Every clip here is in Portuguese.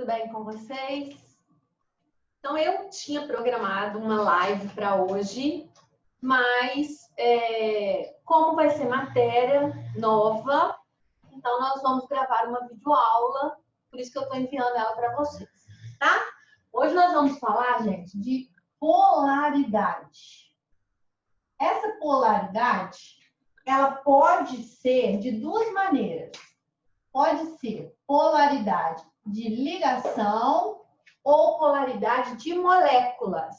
tudo bem com vocês? Então, eu tinha programado uma live para hoje, mas como vai ser matéria nova, então nós vamos gravar uma videoaula, por isso que eu estou enviando ela para vocês, tá? Hoje nós vamos falar, gente, de polaridade. Essa polaridade, ela pode ser de duas maneiras. Pode ser polaridade de ligação ou polaridade de moléculas.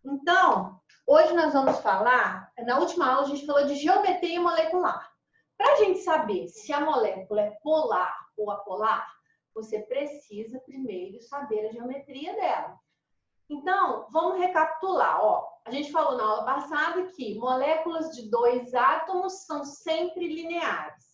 Então, hoje nós vamos falar, na última aula a gente falou de geometria molecular. Para a gente saber se a molécula é polar ou apolar, você precisa primeiro saber a geometria dela. Então, vamos recapitular. Ó, a gente falou na aula passada que moléculas de 2 átomos são sempre lineares.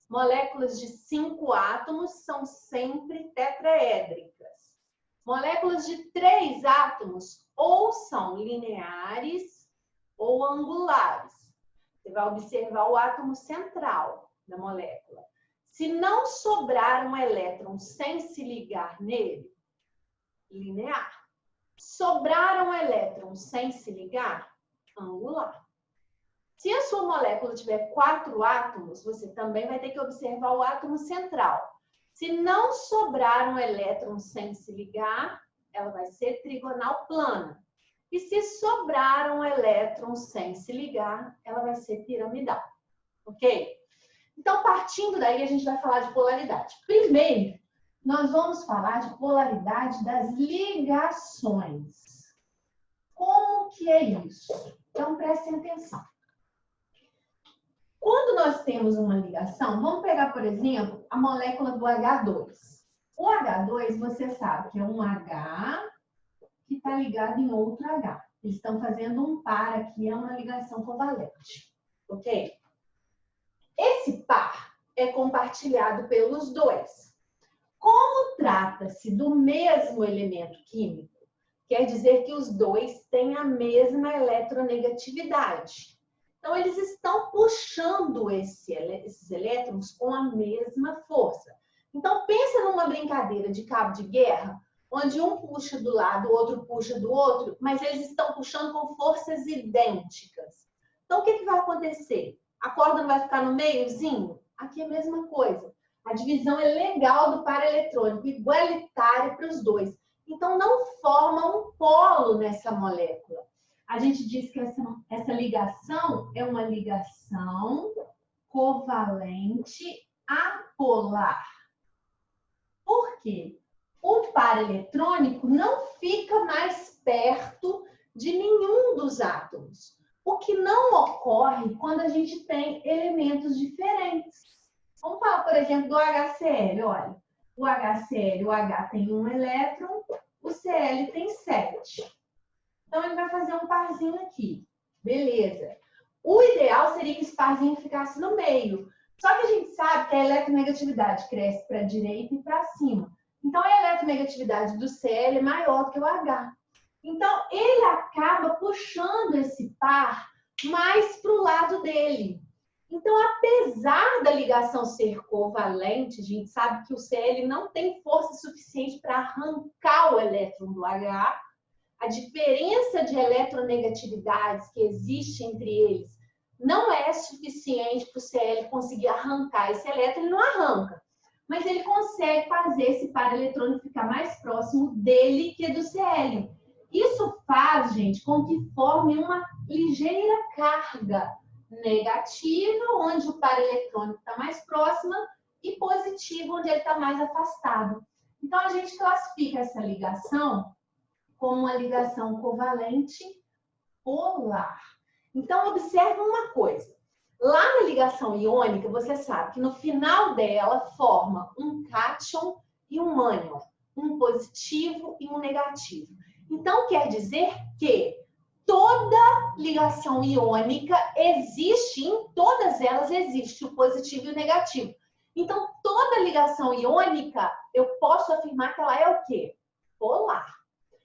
Moléculas de 5 átomos são sempre tetraédricas. Moléculas de 3 átomos ou são lineares ou angulares. Você vai observar o átomo central da molécula. Se não sobrar um elétron sem se ligar nele, linear. Sobrar um elétron sem se ligar, angular. Se a sua molécula tiver 4 átomos, você também vai ter que observar o átomo central. Se não sobrar um elétron sem se ligar, ela vai ser trigonal plana. E se sobrar um elétron sem se ligar, ela vai ser piramidal. Ok? Então, partindo daí, a gente vai falar de polaridade. Primeiro, nós vamos falar de polaridade das ligações. Como que é isso? Então, prestem atenção. Quando nós temos uma ligação, vamos pegar, por exemplo, a molécula do H2. O H2, você sabe que é um H que está ligado em outro H. Eles estão fazendo um par aqui, é uma ligação covalente. Ok? Esse par é compartilhado pelos dois. Como trata-se do mesmo elemento químico, quer dizer que os dois têm a mesma eletronegatividade. Então, eles estão puxando esses elétrons com a mesma força. Então, pensa numa brincadeira de cabo de guerra, onde um puxa do lado, o outro puxa do outro, mas eles estão puxando com forças idênticas. Então, o que vai acontecer? A corda não vai ficar no meiozinho? Aqui é a mesma coisa. A divisão é legal do par eletrônico, igualitária para os dois. Então, não forma um polo nessa molécula. A gente diz que essa ligação é uma ligação covalente apolar. Por quê? O par eletrônico não fica mais perto de nenhum dos átomos. O que não ocorre quando a gente tem elementos diferentes. Vamos falar, por exemplo, do HCl. Olha, o HCl, o H tem 1 elétron, o Cl tem 7. Então, ele vai fazer um parzinho aqui. Beleza. O ideal seria que esse parzinho ficasse no meio. Só que a gente sabe que a eletronegatividade cresce para a direita e para cima. Então, a eletronegatividade do Cl é maior que o H. Então, ele acaba puxando esse par mais para o lado dele. Então, apesar da ligação ser covalente, a gente sabe que o Cl não tem força suficiente para arrancar o elétron do H. A diferença de eletronegatividades que existe entre eles não é suficiente para o Cl conseguir arrancar esse elétron, ele não arranca. Mas ele consegue fazer esse par eletrônico ficar mais próximo dele que do Cl. Isso faz, gente, com que forme uma ligeira carga negativa, onde o par eletrônico está mais próximo, e positiva, onde ele está mais afastado. Então, a gente classifica essa ligação como uma ligação covalente polar. Então, observe uma coisa. Lá na ligação iônica, você sabe que no final dela forma um cátion e um ânion, um positivo e um negativo. Então, quer dizer que toda ligação iônica existe, em todas elas existe o positivo e o negativo. Então, toda ligação iônica, eu posso afirmar que ela é o quê? Polar.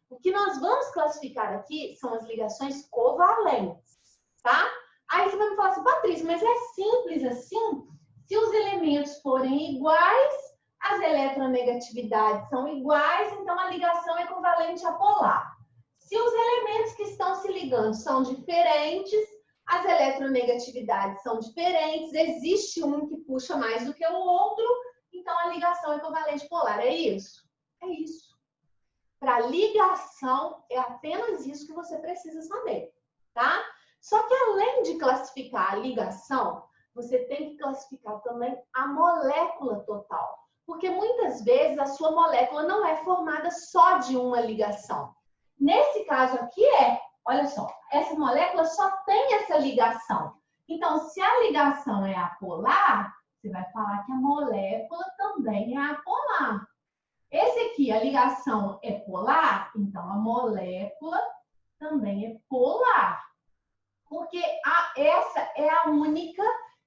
O que nós vamos classificar aqui são as ligações covalentes, tá? Aí você vai me falar assim, Patrícia, mas é simples assim? Se os elementos forem iguais, As eletronegatividades são iguais, então a ligação é equivalente a polar. Se os elementos que estão se ligando são diferentes, as eletronegatividades são diferentes, existe um que puxa mais do que o outro, então a ligação é equivalente polar. É isso? É isso. Para ligação, é apenas isso que você precisa saber, tá? Só que além de classificar a ligação, você tem que classificar também a molécula total. Porque muitas vezes a sua molécula não é formada só de uma ligação. Nesse caso aqui olha só, essa molécula só tem essa ligação. Então, se a ligação é apolar, você vai falar que a molécula também é apolar. Esse aqui, a ligação é polar, então a molécula também é polar. Porque essa é a única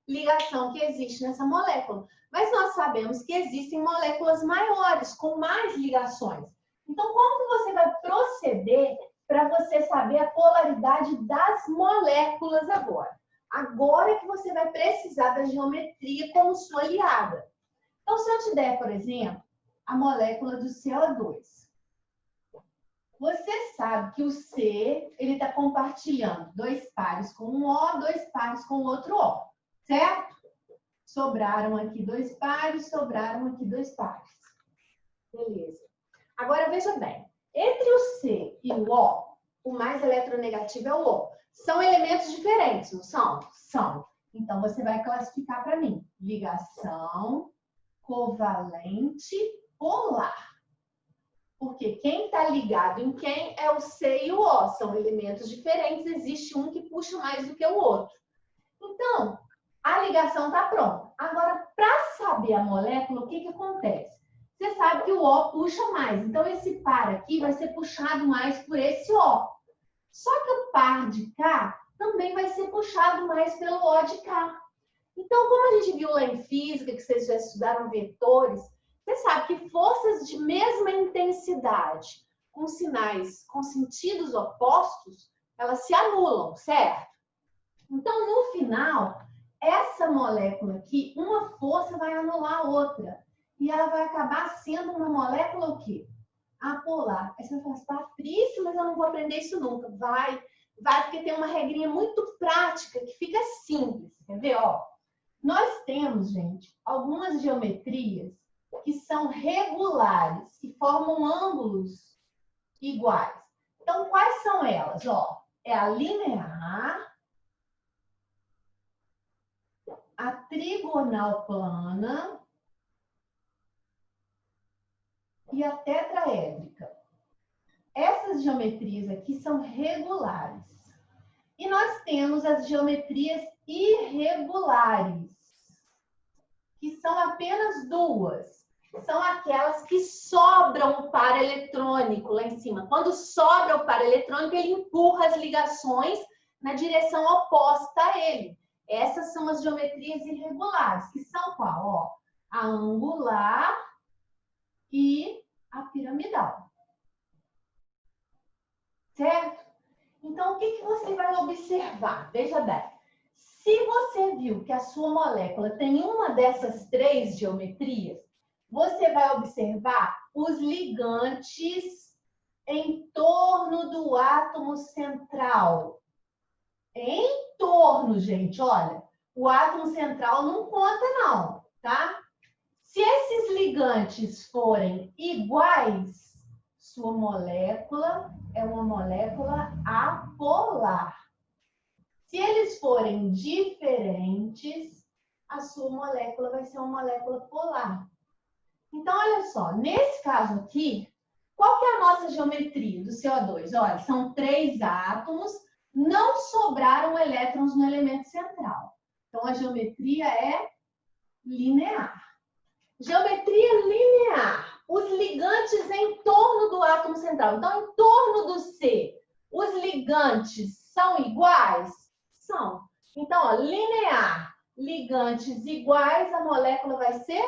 ligação que existe nessa molécula. Mas nós sabemos que existem moléculas maiores, com mais ligações. Então, como que você vai proceder para você saber a polaridade das moléculas agora? Agora é que você vai precisar da geometria como sua aliada. Então, se eu te der, por exemplo, a molécula do CO2. Você sabe que o C, ele está compartilhando 2 pares com um O, 2 pares com o outro O, certo? Sobraram aqui 2 pares, sobraram aqui 2 pares. Beleza. Agora, veja bem. Entre o C e o mais eletronegativo é o O. São elementos diferentes, não são? São. Então, você vai classificar para mim. Ligação covalente polar. Porque quem está ligado em quem é o C e o O. São elementos diferentes, existe um que puxa mais do que o outro. Então, a ligação está pronta. Agora, para saber a molécula, o que acontece? Você sabe que o O puxa mais. Então, esse par aqui vai ser puxado mais por esse O. Só que o par de cá também vai ser puxado mais pelo O de cá. Então, como a gente viu lá em física, que vocês já estudaram vetores, você sabe que forças de mesma intensidade, com sinais, com sentidos opostos, elas se anulam, certo? Então, no final, essa molécula aqui, uma força vai anular a outra. E ela vai acabar sendo uma molécula o quê? Apolar. Aí você vai falar, Patrícia, mas eu não vou aprender isso nunca. Vai, porque tem uma regrinha muito prática que fica simples. Quer ver? Ó, nós temos, gente, algumas geometrias que são regulares, que formam ângulos iguais. Então, quais são elas? Ó, é a linear, a trigonal plana e a tetraédrica. Essas geometrias aqui são regulares. E nós temos as geometrias irregulares, que são apenas 2. São aquelas que sobram o par eletrônico lá em cima. Quando sobra o par eletrônico, ele empurra as ligações na direção oposta a ele. Essas são as geometrias irregulares, que são qual? Ó, a angular e a piramidal. Certo? Então, o que você vai observar? Veja bem. Se você viu que a sua molécula tem uma dessas 3 geometrias, você vai observar os ligantes em torno do átomo central. Em torno, gente, olha, o átomo central não conta não, tá? Se esses ligantes forem iguais, sua molécula é uma molécula apolar. Se eles forem diferentes, a sua molécula vai ser uma molécula polar. Então, olha só, nesse caso aqui, qual que é a nossa geometria do CO2? Olha, são 3 átomos, não sobraram elétrons no elemento central. Então, a geometria é linear. Geometria linear. Os ligantes em torno do átomo central. Então, em torno do C, os ligantes são iguais? São. Então, ó, linear, ligantes iguais, a molécula vai ser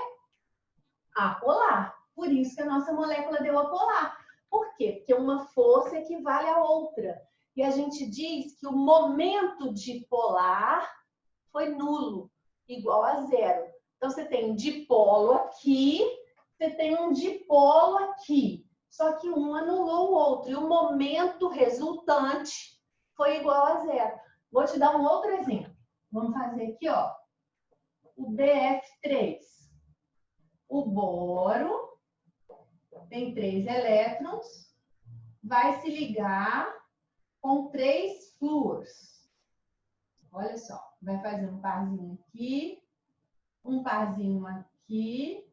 apolar. Por isso que a nossa molécula deu apolar. Por quê? Porque uma força equivale à outra. E a gente diz que o momento dipolar foi nulo, igual a 0. Então, você tem um dipolo aqui você tem um dipolo aqui. Só que um anulou o outro. E o momento resultante foi igual a zero. Vou te dar um outro exemplo. Vamos fazer aqui, ó. O BF3. O boro tem 3 elétrons. Vai se ligar com 3 flúors. Olha só. Vai fazer um parzinho aqui. Um parzinho aqui.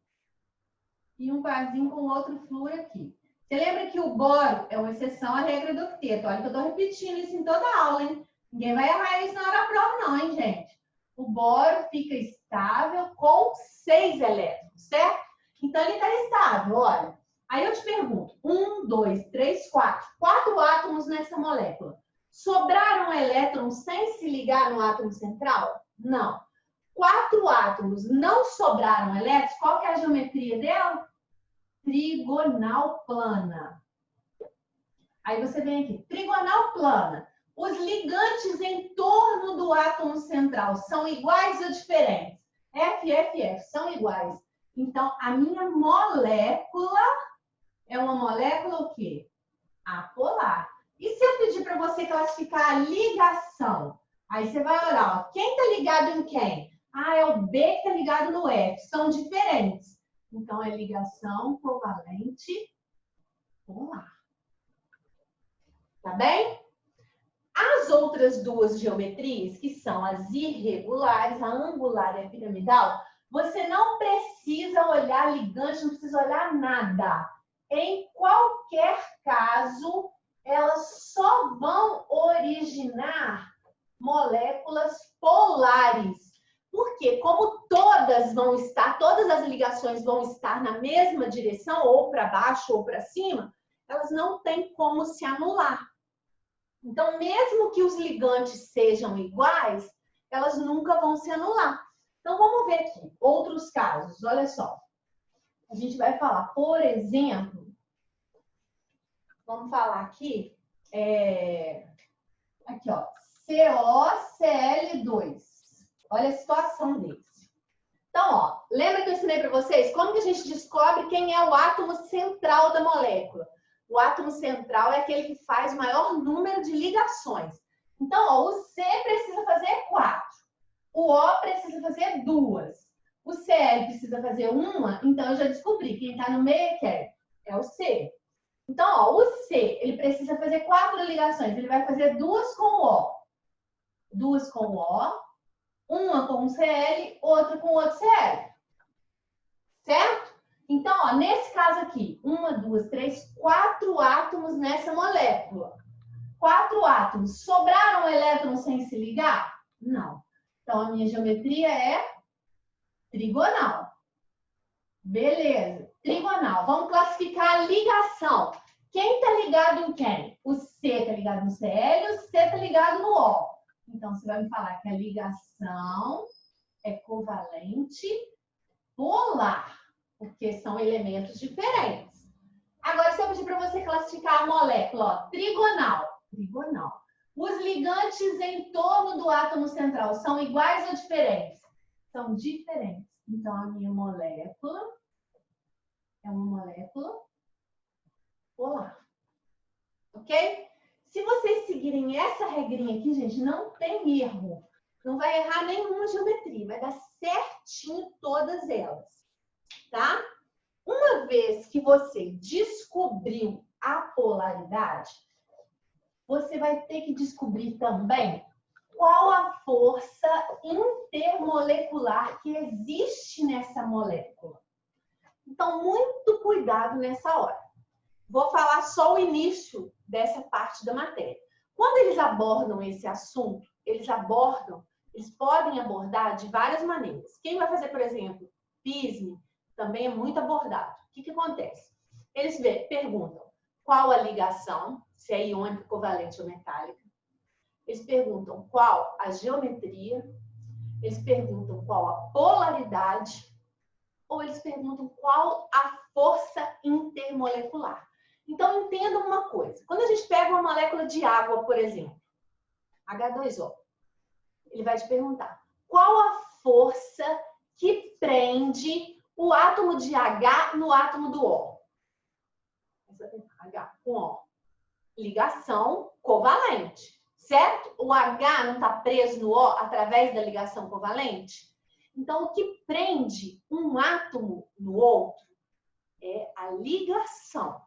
E um parzinho com outro flúor aqui. Você lembra que o boro é uma exceção à regra do octeto. Olha que eu estou repetindo isso em toda a aula, hein? Ninguém vai errar isso na hora da prova, não, hein, gente? O boro fica estável com 6 elétrons, certo? Então, ele está estável, olha. Aí eu te pergunto, 1, 2, 3, 4. 4 átomos nessa molécula. Sobraram elétrons sem se ligar no átomo central? Não. 4 átomos não sobraram elétrons. Qual que é a geometria dela? Trigonal plana. Aí você vem aqui, trigonal plana. Os ligantes em torno do átomo central são iguais ou diferentes? F, F, F, são iguais. Então, a minha molécula é uma molécula o quê? Apolar. E se eu pedir para você classificar a ligação? Aí você vai olhar, ó, quem está ligado em quem? Ah, é o B que está ligado no F. São diferentes. Então, é ligação covalente polar. Tá bem? As outras duas geometrias, que são as irregulares, a angular e a piramidal, você não precisa olhar ligante, não precisa olhar nada. Em qualquer caso, elas só vão originar moléculas polares. Porque como todas vão estar, todas as ligações vão estar na mesma direção, ou para baixo ou para cima, elas não têm como se anular. Então, mesmo que os ligantes sejam iguais, elas nunca vão se anular. Então, vamos ver aqui outros casos. Olha só. A gente vai falar, por exemplo, vamos falar aqui, aqui, ó, COCl2. Olha a situação desse. Então, ó, lembra que eu ensinei para vocês como que a gente descobre quem é o átomo central da molécula? O átomo central é aquele que faz o maior número de ligações. Então, ó, o C precisa fazer 4. O O precisa fazer 2. O Cl precisa fazer 1. Então, eu já descobri. Quem está no meio é o C. Então, ó, o C, ele precisa fazer 4 ligações. Ele vai fazer 2 com o O. 2 com o O. Uma com o Cl, outra com o outro Cl. Certo? Então, ó, nesse caso aqui, 1, 2, 3, 4 átomos nessa molécula. 4 átomos. Sobraram elétrons sem se ligar? Não. Então, a minha geometria é trigonal. Beleza. Trigonal. Vamos classificar a ligação. Quem está ligado em quem? O C está ligado no Cl e o C está ligado no O. Então, você vai me falar que a ligação é covalente polar, porque são elementos diferentes. Agora, se eu pedir para você classificar a molécula, ó, trigonal. Trigonal. Os ligantes em torno do átomo central são iguais ou diferentes? São diferentes. Então, a minha molécula é uma molécula polar. Ok? Se vocês seguirem essa regrinha aqui, gente, não tem erro. Não vai errar nenhuma geometria. Vai dar certinho todas elas. Tá? Uma vez que você descobriu a polaridade, você vai ter que descobrir também qual a força intermolecular que existe nessa molécula. Então, muito cuidado nessa hora. Vou falar só o início dessa parte da matéria. Quando eles abordam esse assunto, eles podem abordar de várias maneiras. Quem vai fazer, por exemplo, PISM, também é muito abordado. O que acontece? Eles perguntam qual a ligação, se é iônica, covalente ou metálica. Eles perguntam qual a geometria. Eles perguntam qual a polaridade. Ou eles perguntam qual a força intermolecular. Então, entendam uma coisa. Quando a gente pega uma molécula de água, por exemplo, H2O, ele vai te perguntar qual a força que prende o átomo de H no átomo do O. H com O. Ligação covalente, certo? O H não está preso no O através da ligação covalente? Então, o que prende um átomo no outro é a ligação.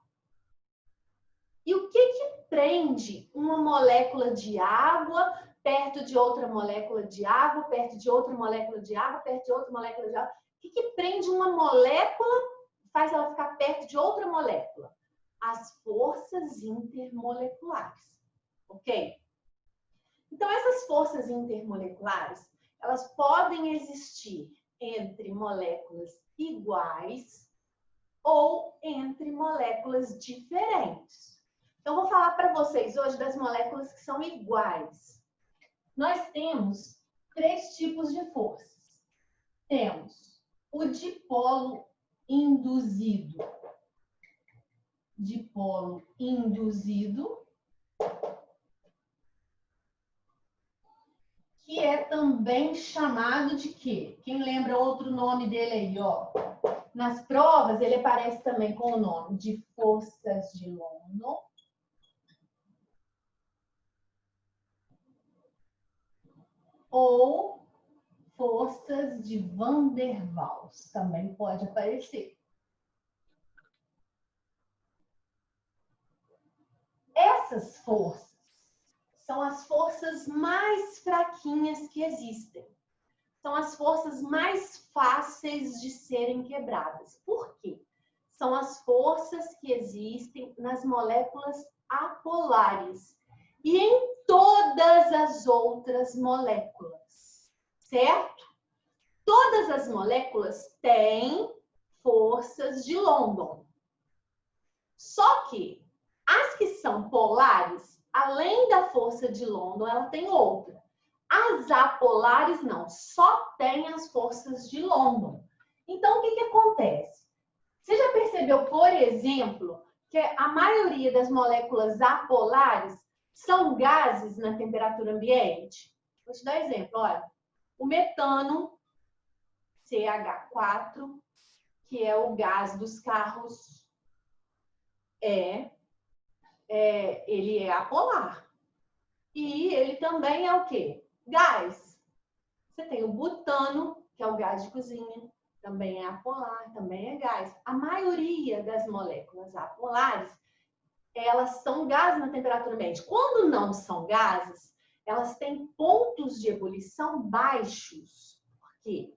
E o que prende uma molécula de água perto de outra molécula de água, perto de outra molécula de água, perto de outra molécula de água? O que prende uma molécula e faz ela ficar perto de outra molécula? As forças intermoleculares, ok? Então, essas forças intermoleculares, elas podem existir entre moléculas iguais ou entre moléculas diferentes. Então, eu vou falar para vocês hoje das moléculas que são iguais. Nós temos 3 tipos de forças. Temos o dipolo induzido. Dipolo induzido, que é também chamado de quê? Quem lembra outro nome dele aí, ó? Nas provas, ele aparece também com o nome de forças de London. Ou forças de Van der Waals, também pode aparecer. Essas forças são as forças mais fraquinhas que existem. São as forças mais fáceis de serem quebradas. Por quê? São as forças que existem nas moléculas apolares e em todas as outras moléculas, certo? Todas as moléculas têm forças de London. Só que as que são polares, além da força de London, ela tem outra. As apolares não, só tem as forças de London. Então, o que acontece? Você já percebeu, por exemplo, que a maioria das moléculas apolares são gases na temperatura ambiente? Vou te dar exemplo, olha. O metano, CH4, que é o gás dos carros, ele é apolar. E ele também é o quê? Gás. Você tem o butano, que é o gás de cozinha, também é apolar, também é gás. A maioria das moléculas apolares, elas são gases na temperatura ambiente. Quando não são gases, elas têm pontos de ebulição baixos. Por quê?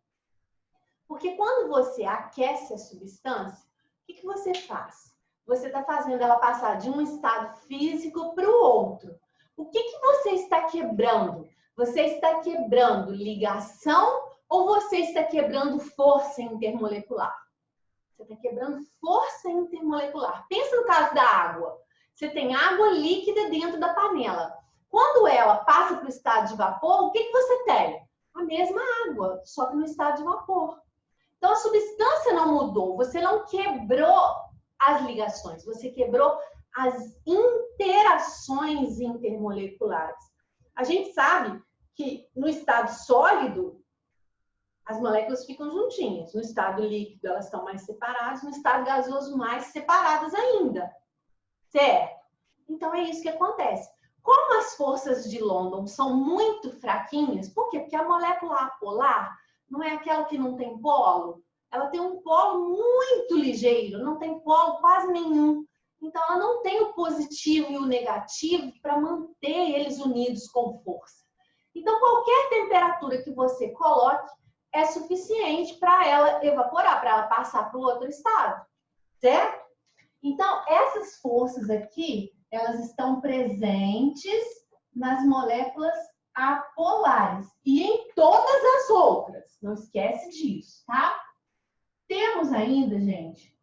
Porque quando você aquece a substância, o que você faz? Você está fazendo ela passar de um estado físico para o outro. O que você está quebrando? Você está quebrando ligação ou você está quebrando força intermolecular? Você está quebrando força intermolecular. Pensa no caso da água. Você tem água líquida dentro da panela. Quando ela passa para o estado de vapor, o que você tem? A mesma água, só que no estado de vapor. Então, a substância não mudou. Você não quebrou as ligações. Você quebrou as interações intermoleculares. A gente sabe que no estado sólido, as moléculas ficam juntinhas. No estado líquido, elas estão mais separadas. No estado gasoso, mais separadas ainda. Certo? Então, é isso que acontece. Como as forças de London são muito fraquinhas, por quê? Porque a molécula apolar não é aquela que não tem polo. Ela tem um polo muito ligeiro, não tem polo quase nenhum. Então, ela não tem o positivo e o negativo para manter eles unidos com força. Então, qualquer temperatura que você coloque é suficiente para ela evaporar, para ela passar para o outro estado, certo? Então, essas forças aqui, elas estão presentes nas moléculas apolares e em todas as outras. Não esquece disso, tá? Temos ainda, gente,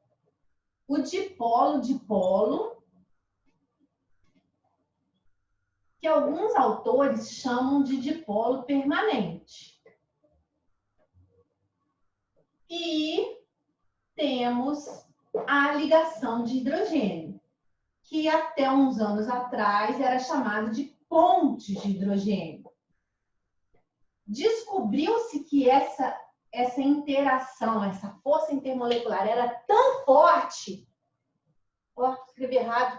o dipolo-dipolo, que alguns autores chamam de dipolo permanente. E temos a ligação de hidrogênio, que até uns anos atrás era chamado de ponte de hidrogênio. Descobriu-se que essa essa interação, essa força intermolecular era tão forte, ó, escrevi errado,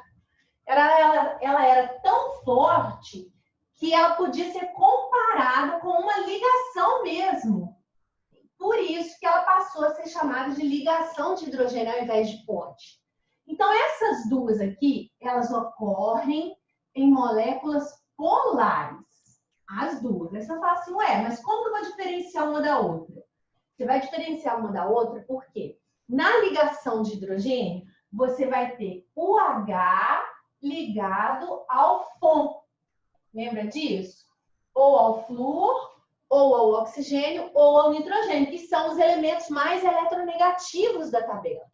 ela era tão forte que ela podia ser comparada com uma ligação mesmo. Por isso que ela passou a ser chamada de ligação de hidrogênio ao invés de ponte. Então, essas duas aqui, elas ocorrem em moléculas polares. As duas. Aí você fala assim, ué, mas como que eu vou diferenciar uma da outra? Você vai diferenciar uma da outra porque na ligação de hidrogênio, você vai ter o H ligado ao FON. Lembra disso? Ou ao flúor, ou ao oxigênio, ou ao nitrogênio, que são os elementos mais eletronegativos da tabela.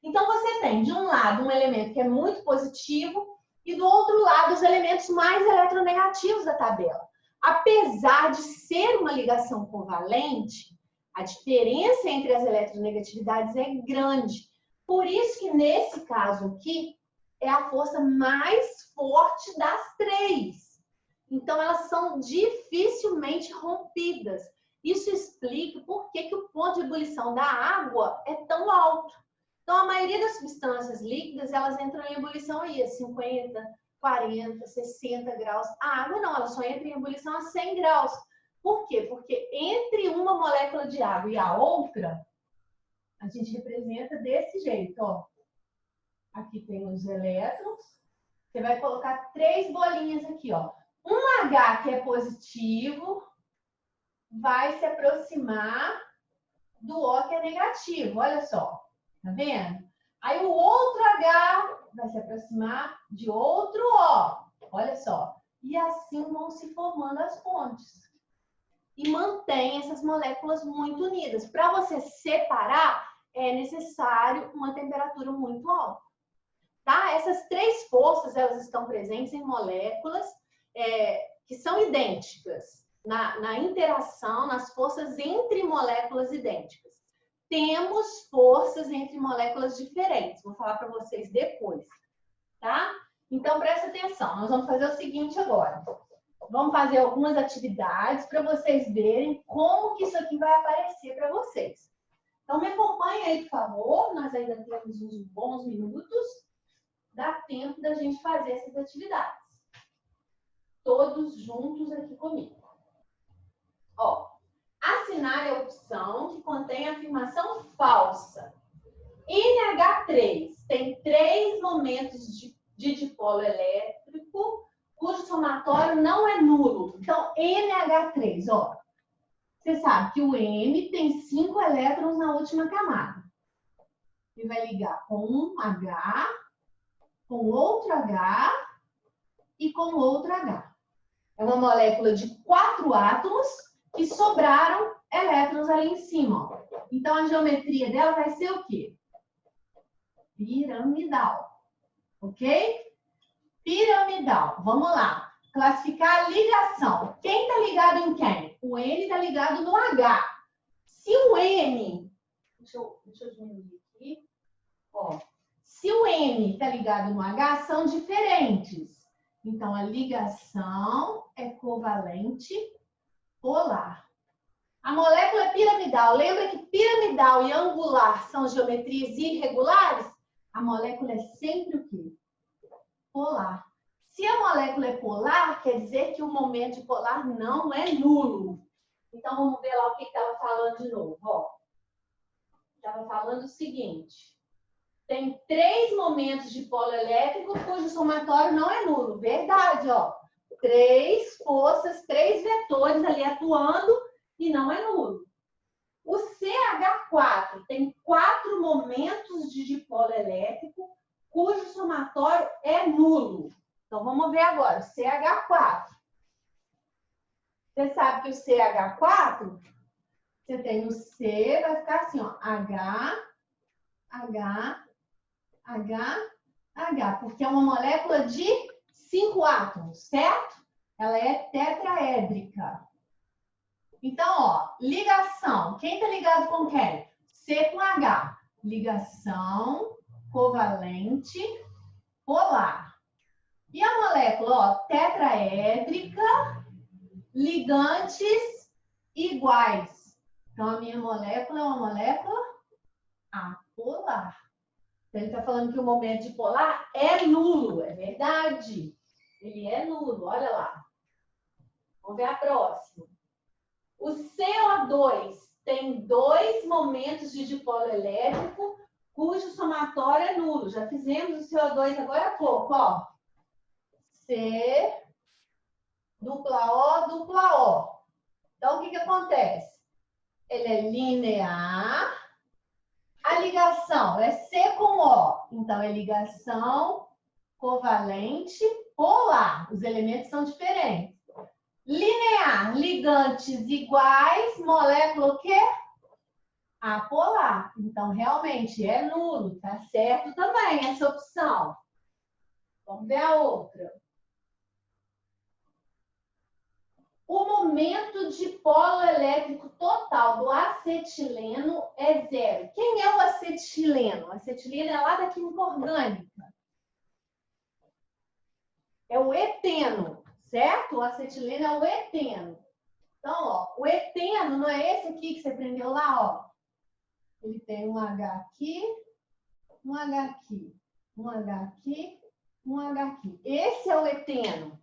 Então, você tem, de um lado, um elemento que é muito positivo e, do outro lado, os elementos mais eletronegativos da tabela. Apesar de ser uma ligação covalente, a diferença entre as eletronegatividades é grande. Por isso que, nesse caso aqui, é a força mais forte das três. Então, elas são dificilmente rompidas. Isso explica por que o ponto de ebulição da água é tão alto. Então, a maioria das substâncias líquidas, elas entram em ebulição aí, a 50, 40, 60 graus. A água não, ela só entra em ebulição a 100 graus. Por quê? Porque entre uma molécula de água e a outra, a gente representa desse jeito, ó. Aqui tem os elétrons. Você vai colocar 3 bolinhas aqui, ó. Um H que é positivo vai se aproximar do O que é negativo, olha só. Tá vendo? Aí o outro H vai se aproximar de outro O. Olha só. E assim vão se formando as pontes. E mantém essas moléculas muito unidas. Para você separar, é necessário uma temperatura muito alta. Tá? Essas 3 forças, elas estão presentes em moléculas que são idênticas. Na interação, nas forças entre moléculas idênticas. Temos forças entre moléculas diferentes. Vou falar para vocês depois, tá? Então, presta atenção. Nós vamos fazer o seguinte agora. Vamos fazer algumas atividades para vocês verem como que isso aqui vai aparecer para vocês. Então, me acompanhe aí, por favor. Nós ainda temos uns bons minutos. Dá tempo da gente fazer essas atividades. Todos juntos aqui comigo. Ó. Assinale a opção que contém a afirmação falsa. NH3 tem 3 momentos de dipolo elétrico cujo somatório não é nulo. Então, NH3, ó. Você sabe que o N tem 5 elétrons na última camada. Ele vai ligar com um H, com outro H e com outro H. É uma molécula de 4 átomos que sobraram elétrons ali em cima. Ó. Então, a geometria dela vai ser o quê? Piramidal. Ok? Piramidal. Vamos lá. Classificar a ligação. Quem está ligado em quem? O N está ligado no H. Se o N... Deixa eu diminuir aqui. Ó. Se o N está ligado no H, são diferentes. Então, a ligação é covalente polar. A molécula é piramidal. Lembra que piramidal e angular são geometrias irregulares? A molécula é sempre o quê? Polar. Se a molécula é polar, quer dizer que o momento polar não é nulo. Então, vamos ver lá o que estava falando de novo. Estava falando o seguinte. Tem 3 momentos de polo elétrico cujo somatório não é nulo. Verdade, ó. 3 forças, 3 vetores ali atuando e não é nulo. O CH4 tem 4 momentos de dipolo elétrico cujo somatório é nulo. Então, vamos ver agora. CH4. Você sabe que o CH4, você tem o C, vai ficar assim, ó. H, H, H, H. Porque é uma molécula de 5 átomos, certo? Ela é tetraédrica. Então, ó, ligação. Quem está ligado com quem? C com H. Ligação covalente polar. E a molécula, ó, tetraédrica, ligantes iguais. Então, a minha molécula é uma molécula apolar. Então, ele está falando que o momento dipolar é nulo, é verdade. Ele é nulo, olha lá. Vamos ver a próxima. O CO2 tem 2 momentos de dipolo elétrico, cujo somatório é nulo. Já fizemos o CO2 agora há pouco, ó. C, dupla O. Então, o que acontece? Ele é linear. A ligação é C com O. Então, é ligação covalente polar. Os elementos são diferentes. Linear, ligantes iguais, molécula o quê? Apolar. Então, realmente, é nulo. Tá certo também essa opção. Vamos ver a outra. O momento de polo elétrico total do acetileno é 0. Quem é o acetileno? O acetileno é lá da química orgânica. É o eteno, certo? O acetileno é o eteno. Então, ó, o eteno não é esse aqui que você aprendeu lá, ó. Ele tem um H aqui, um H aqui, um H aqui, um H aqui. Esse é o eteno. O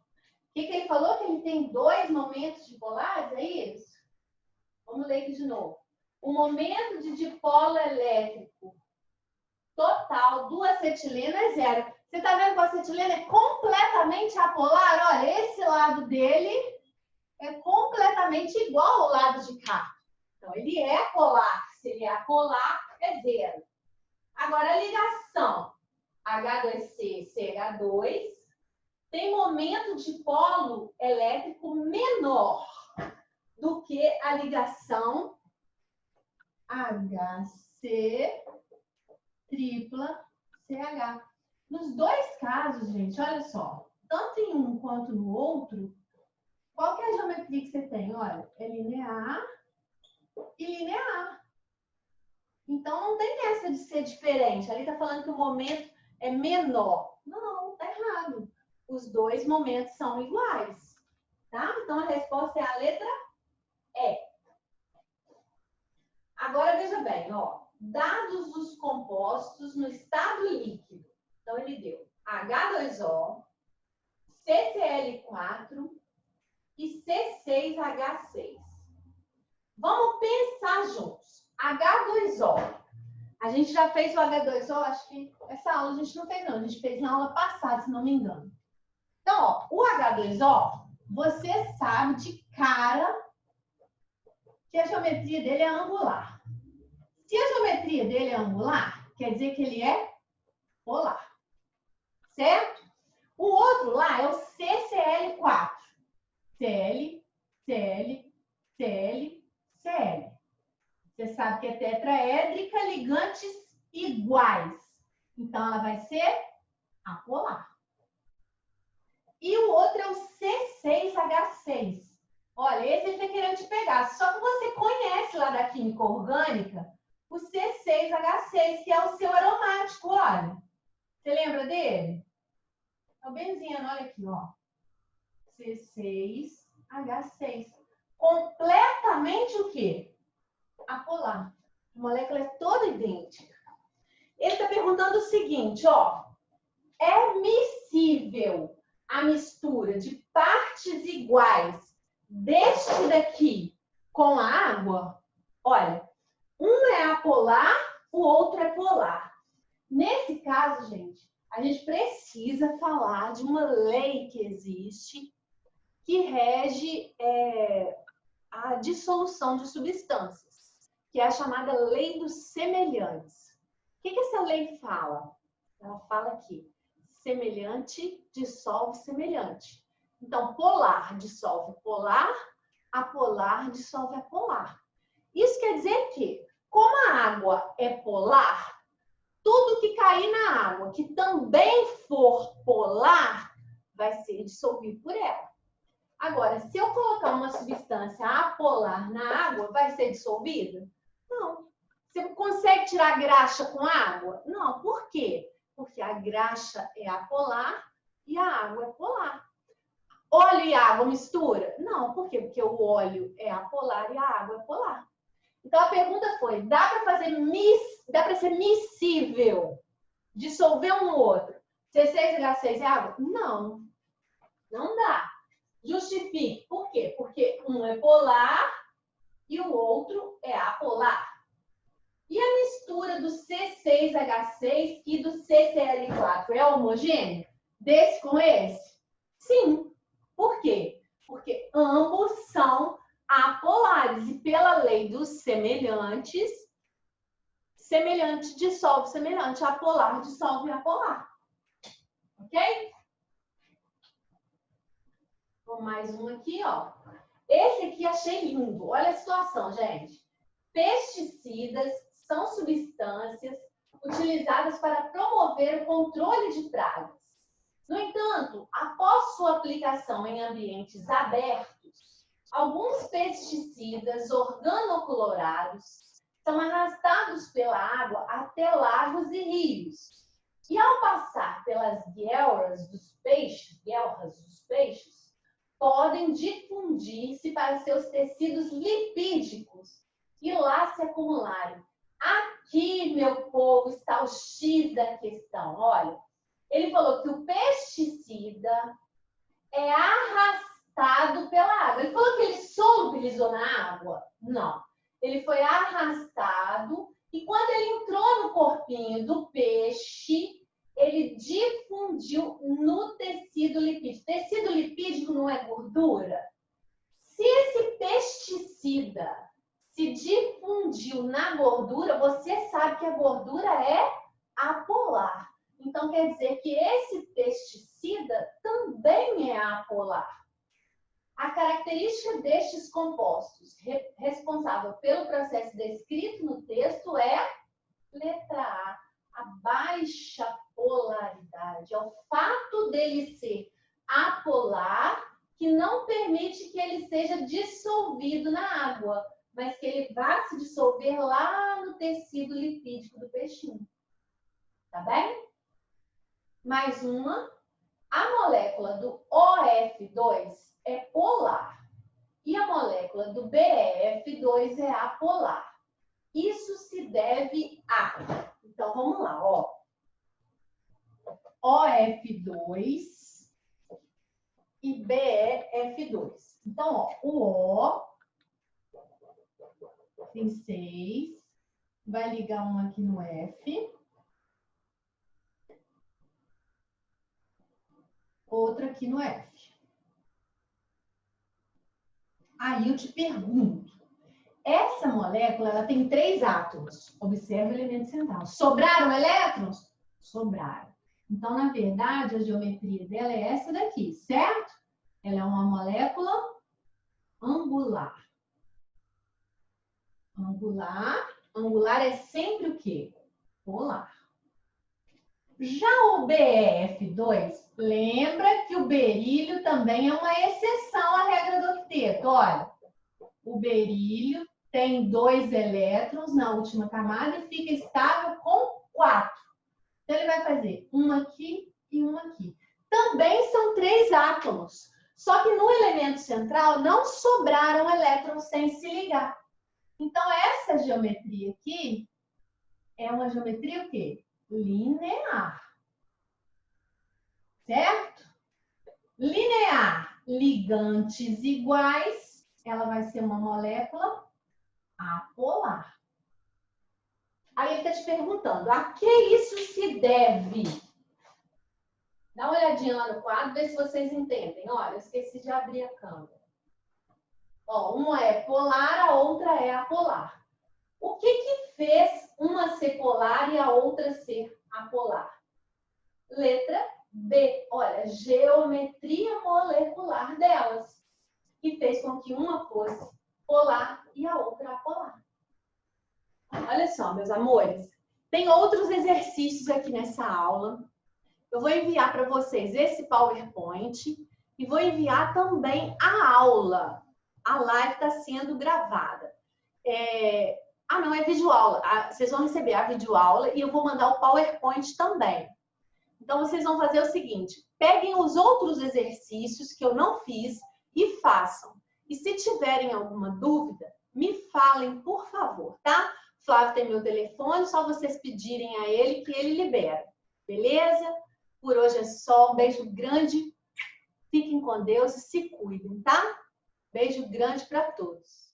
que ele falou? Que ele tem 2 momentos dipolares, é isso? Vamos ler aqui de novo. O momento de dipolo elétrico total do acetileno é 0. Você está vendo que o acetileno é completamente apolar? Olha, esse lado dele é completamente igual ao lado de cá. Então, ele é apolar. Se ele é apolar, é 0. Agora, a ligação H2C, CH2, tem momento de polo elétrico menor do que a ligação HC tripla CH. Nos 2 casos, gente, olha só, tanto em um quanto no outro, qual que é a geometria que você tem? Olha, é linear e linear. Então, não tem essa de ser diferente. Ali está falando que o momento é menor. Não, tá errado. Os 2 momentos são iguais, tá? Então, a resposta é a letra E. Agora, veja bem, ó. Dados os compostos no estado líquido. Então, ele deu H2O, CCl4 e C6H6. Vamos pensar juntos. H2O. A gente já fez o H2O, acho que essa aula a gente não fez não. A gente fez na aula passada, se não me engano. Então, ó, o H2O, você sabe de cara que a geometria dele é angular. Se a geometria dele é angular, quer dizer que ele é polar. Certo? O outro lá é o CCl4. Cl, Cl, Cl, Cl. Você sabe que é tetraédrica, ligantes iguais. Então, ela vai ser apolar. E o outro é o C6H6. Olha, esse ele está querendo te pegar. Só que você conhece lá da química orgânica o C6H6, que é o seu aromático, olha. Você lembra dele? É o benzeno, olha aqui, ó. C6H6. Completamente o quê? Apolar. A molécula é toda idêntica. Ele está perguntando o seguinte, ó. É miscível a mistura de partes iguais deste daqui com a água? Olha, um é apolar, o outro é polar. Nesse caso, gente, a gente precisa falar de uma lei que existe que rege a dissolução de substâncias, que é a chamada lei dos semelhantes. O que essa lei fala? Ela fala que semelhante dissolve semelhante. Então, polar dissolve polar, apolar dissolve apolar. Isso quer dizer que, como a água é polar, tudo que cair na água que também for polar vai ser dissolvido por ela. Agora, se eu colocar uma substância apolar na água, vai ser dissolvida? Não. Você consegue tirar graxa com água? Não. Por quê? Porque a graxa é apolar e a água é polar. Óleo e água mistura? Não. Por quê? Porque o óleo é apolar e a água é polar. Então a pergunta foi: dá para ser miscível? Dissolver um no outro. C6H6 é água? Não. Não dá. Justifique. Por quê? Porque um é polar e o outro é apolar. E a mistura do C6H6 e do CCl4 é homogênea? Desse com esse? Sim. Por quê? Porque ambos são apolares. E pela lei dos semelhantes, semelhante dissolve semelhante, apolar dissolve apolar. Ok? Vou mais um aqui, ó. Esse aqui achei lindo. Olha a situação, gente. Pesticidas são substâncias utilizadas para promover o controle de pragas. No entanto, após sua aplicação em ambientes abertos, alguns pesticidas organoclorados são arrastados pela água até lagos e rios. E ao passar pelas guelras dos peixes, podem difundir-se para seus tecidos lipídicos e lá se acumularem. Aqui, meu povo, está o X da questão. Olha, ele falou que o pesticida é arrastado pela água. Ele falou que ele solubilizou na água? Não. Ele foi arrastado e quando ele entrou no corpinho do peixe, ele difundiu no tecido lipídico. Tecido lipídico não é gordura? Se esse pesticida se difundiu na gordura, você sabe que a gordura é apolar. Então, quer dizer que esse pesticida também é apolar. A característica destes compostos responsável pelo processo descrito no texto é letra A baixa polaridade. É o fato dele ser apolar que não permite que ele seja dissolvido na água, mas que ele vá se dissolver lá no tecido lipídico do peixinho. Tá bem? Mais uma. A molécula do OF2 é polar e a molécula do BF2 é apolar. Isso se deve a... Então, vamos lá, ó. OF2 e BF2. Então, ó, o O tem 6. Vai ligar um aqui no F. Outra aqui no F. Aí eu te pergunto. Essa molécula, ela tem 3 átomos. Observa o elemento central. Sobraram elétrons? Sobraram. Então, na verdade, a geometria dela é essa daqui, certo? Ela é uma molécula angular. Angular é sempre o quê? Polar. Já o BF2, lembra que o berílio também é uma exceção à regra do octeto. Olha, o berílio tem 2 elétrons na última camada e fica estável com 4. Então, ele vai fazer um aqui e um aqui. Também são 3 átomos. Só que no elemento central não sobraram elétrons sem se ligar. Então, essa geometria aqui é uma geometria o quê? Linear. Certo? Linear. Ligantes iguais. Ela vai ser uma molécula apolar. Aí ele está te perguntando, a que isso se deve? Dá uma olhadinha lá no quadro, vê se vocês entendem. Olha, eu esqueci de abrir a câmera. Ó, uma é polar, a outra é apolar. O que fez uma ser polar e a outra ser apolar? Letra B. Olha, geometria molecular delas. Que fez com que uma fosse polar e a outra apolar. Olha só, meus amores. Tem outros exercícios aqui nessa aula. Eu vou enviar para vocês esse PowerPoint e vou enviar também a aula. A live está sendo gravada. Não é videoaula. Vocês vão receber a videoaula e eu vou mandar o PowerPoint também. Então, vocês vão fazer o seguinte. Peguem os outros exercícios que eu não fiz e façam. E se tiverem alguma dúvida, me falem, por favor, tá? Flávio tem meu telefone, só vocês pedirem a ele que ele libera. Beleza? Por hoje é só. Um beijo grande. Fiquem com Deus e se cuidem, tá? Beijo grande para todos.